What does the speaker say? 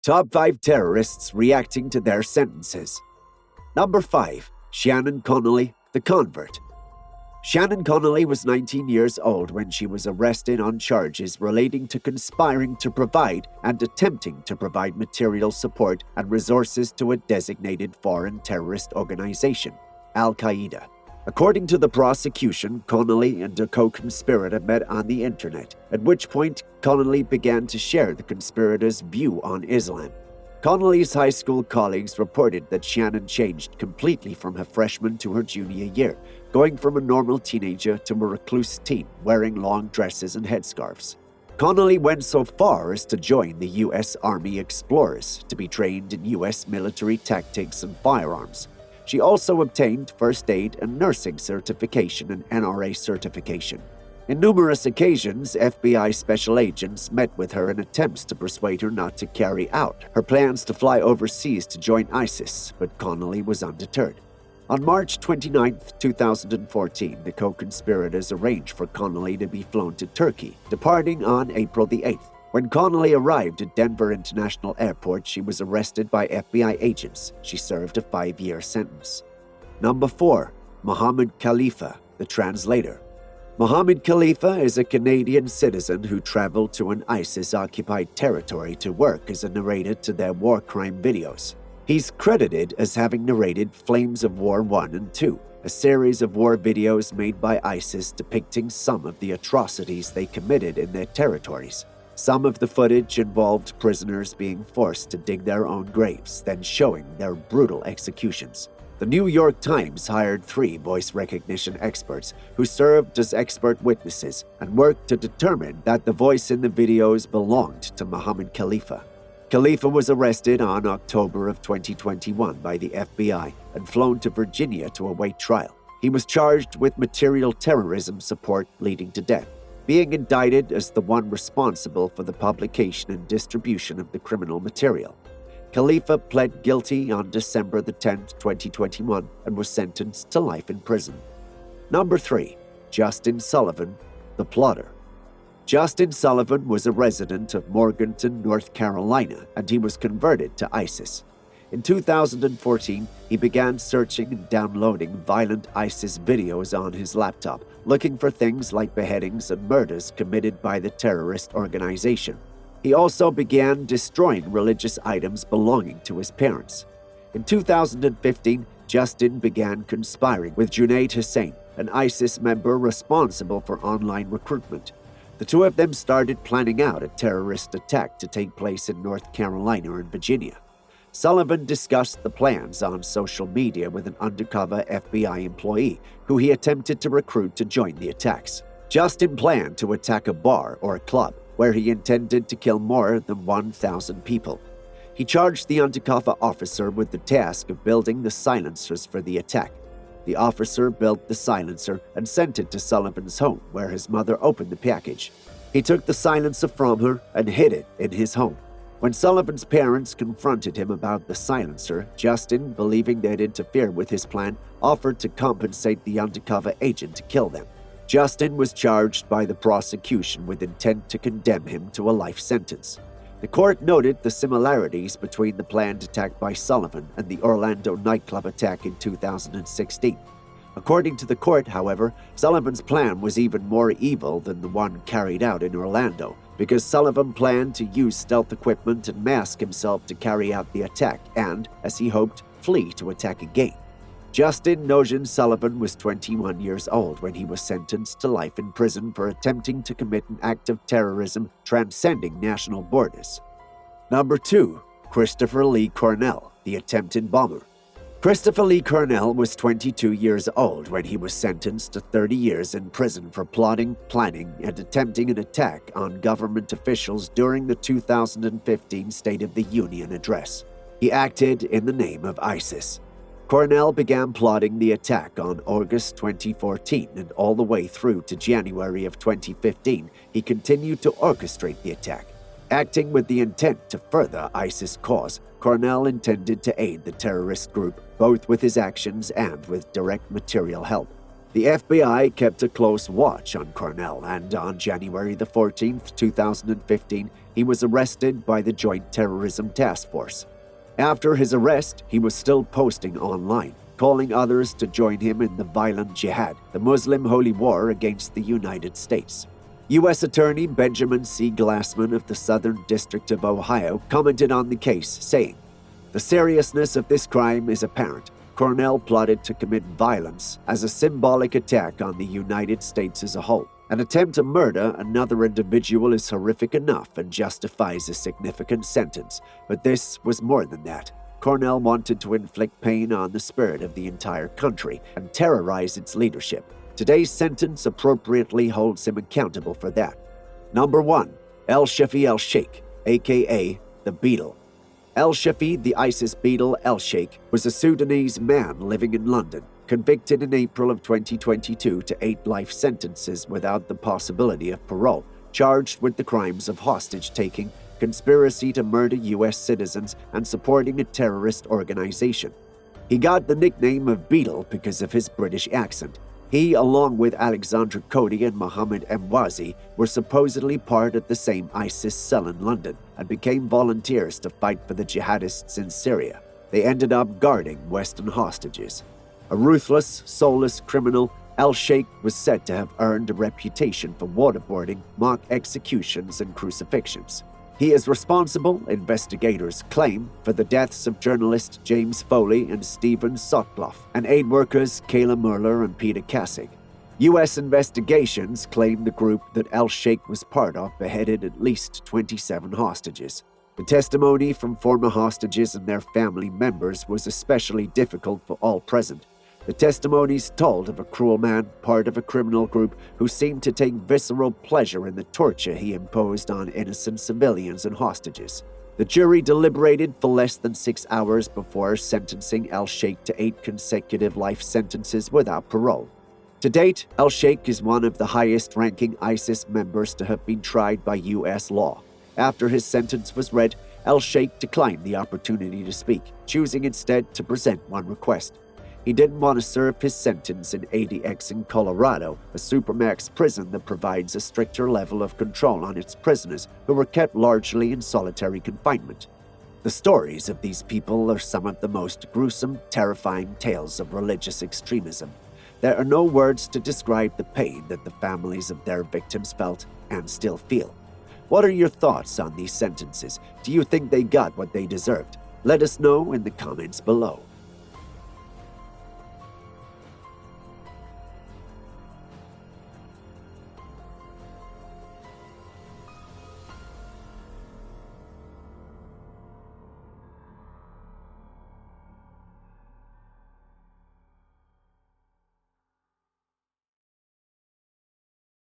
Top 5 terrorists reacting to their sentences. Number 5. Shannon Connolly, the convert. Shannon Connolly was 19 years old when she was arrested on charges relating to conspiring to provide and attempting to provide material support and resources to a designated foreign terrorist organization, Al-Qaeda. According to the prosecution, Connolly and a co-conspirator met on the internet, at which point Connolly began to share the conspirators' view on Islam. Connolly's high school colleagues reported that Shannon changed completely from her freshman to her junior year, going from a normal teenager to a recluse teen wearing long dresses and headscarves. Connolly went so far as to join the U.S. Army Explorers to be trained in U.S. military tactics and firearms. She also obtained first aid and nursing certification and NRA certification. In numerous occasions, FBI special agents met with her in attempts to persuade her not to carry out her plans to fly overseas to join ISIS, but Connolly was undeterred. On March 29, 2014, the co-conspirators arranged for Connolly to be flown to Turkey, departing on April the 8th. When Connolly arrived at Denver International Airport, she was arrested by FBI agents. She served a 5-year sentence. Number 4. Mohammed Khalifa, the translator. Mohammed Khalifa is a Canadian citizen who traveled to an ISIS-occupied territory to work as a narrator to their war crime videos. He's credited as having narrated Flames of War 1 and 2, a series of war videos made by ISIS depicting some of the atrocities they committed in their territories. Some of the footage involved prisoners being forced to dig their own graves, then showing their brutal executions. The New York Times hired 3 voice recognition experts who served as expert witnesses and worked to determine that the voice in the videos belonged to Mohammed Khalifa. Khalifa was arrested on October of 2021 by the FBI and flown to Virginia to await trial. He was charged with material terrorism support leading to death, being indicted as the one responsible for the publication and distribution of the criminal material. Khalifa pled guilty on December 10, 2021, and was sentenced to life in prison. Number 3. Justin Sullivan, the plotter. Justin Sullivan was a resident of Morganton, North Carolina, and he was converted to ISIS. In 2014, he began searching and downloading violent ISIS videos on his laptop, looking for things like beheadings and murders committed by the terrorist organization. He also began destroying religious items belonging to his parents. In 2015, Justin began conspiring with Junaid Hussain, an ISIS member responsible for online recruitment. The two of them started planning out a terrorist attack to take place in North Carolina and Virginia. Sullivan discussed the plans on social media with an undercover FBI employee who he attempted to recruit to join the attacks. Justin planned to attack a bar or a club where he intended to kill more than 1,000 people. He charged the undercover officer with the task of building the silencers for the attack. The officer built the silencer and sent it to Sullivan's home, where his mother opened the package. He took the silencer from her and hid it in his home. When Sullivan's parents confronted him about the silencer, Justin, believing they'd interfere with his plan, offered to compensate the undercover agent to kill them. Justin was charged by the prosecution with intent to condemn him to a life sentence. The court noted the similarities between the planned attack by Sullivan and the Orlando nightclub attack in 2016. According to the court, however, Sullivan's plan was even more evil than the one carried out in Orlando, because Sullivan planned to use stealth equipment and mask himself to carry out the attack and, as he hoped, flee to attack again. Justin Nogin Sullivan was 21 years old when he was sentenced to life in prison for attempting to commit an act of terrorism transcending national borders. Number 2. Christopher Lee Cornell, the attempted bomber. Christopher Lee Cornell was 22 years old when he was sentenced to 30 years in prison for plotting, planning, and attempting an attack on government officials during the 2015 State of the Union address. He acted in the name of ISIS. Cornell began plotting the attack on August 2014, and all the way through to January of 2015, he continued to orchestrate the attack. Acting with the intent to further ISIS' cause, Cornell intended to aid the terrorist group both with his actions and with direct material help. The FBI kept a close watch on Cornell, and on January the 14th, 2015, he was arrested by the Joint Terrorism Task Force. After his arrest, he was still posting online, calling others to join him in the violent jihad, the Muslim holy war against the United States. U.S. Attorney Benjamin C. Glassman of the Southern District of Ohio commented on the case, saying, "The seriousness of this crime is apparent. Cornell plotted to commit violence as a symbolic attack on the United States as a whole. An attempt to murder another individual is horrific enough and justifies a significant sentence, but this was more than that. Cornell wanted to inflict pain on the spirit of the entire country and terrorize its leadership. Today's sentence appropriately holds him accountable for that." Number 1. Shafee Elsheikh, aka the Beetle. Shafee, the ISIS Beetle Elsheikh, was a Sudanese man living in London, convicted in April of 2022 to 8 life sentences without the possibility of parole, charged with the crimes of hostage-taking, conspiracy to murder U.S. citizens, and supporting a terrorist organization. He got the nickname of Beetle because of his British accent. He, along with Alexandra Cody and Mohammed Mwazi, were supposedly part of the same ISIS cell in London and became volunteers to fight for the jihadists in Syria. They ended up guarding Western hostages. A ruthless, soulless criminal, Elsheikh was said to have earned a reputation for waterboarding, mock executions, and crucifixions. He is responsible, investigators claim, for the deaths of journalist James Foley and Stephen Sotloff, and aid workers Kayla Mueller and Peter Kassig. U.S. investigations claim the group that Elsheikh was part of beheaded at least 27 hostages. The testimony from former hostages and their family members was especially difficult for all present. The testimonies told of a cruel man, part of a criminal group, who seemed to take visceral pleasure in the torture he imposed on innocent civilians and hostages. The jury deliberated for less than 6 hours before sentencing Elsheikh to 8 consecutive life sentences without parole. To date, Elsheikh is one of the highest-ranking ISIS members to have been tried by U.S. law. After his sentence was read, Elsheikh declined the opportunity to speak, choosing instead to present one request. He didn't want to serve his sentence in ADX in Colorado, a supermax prison that provides a stricter level of control on its prisoners who were kept largely in solitary confinement. The stories of these people are some of the most gruesome, terrifying tales of religious extremism. There are no words to describe the pain that the families of their victims felt and still feel. What are your thoughts on these sentences? Do you think they got what they deserved? Let us know in the comments below.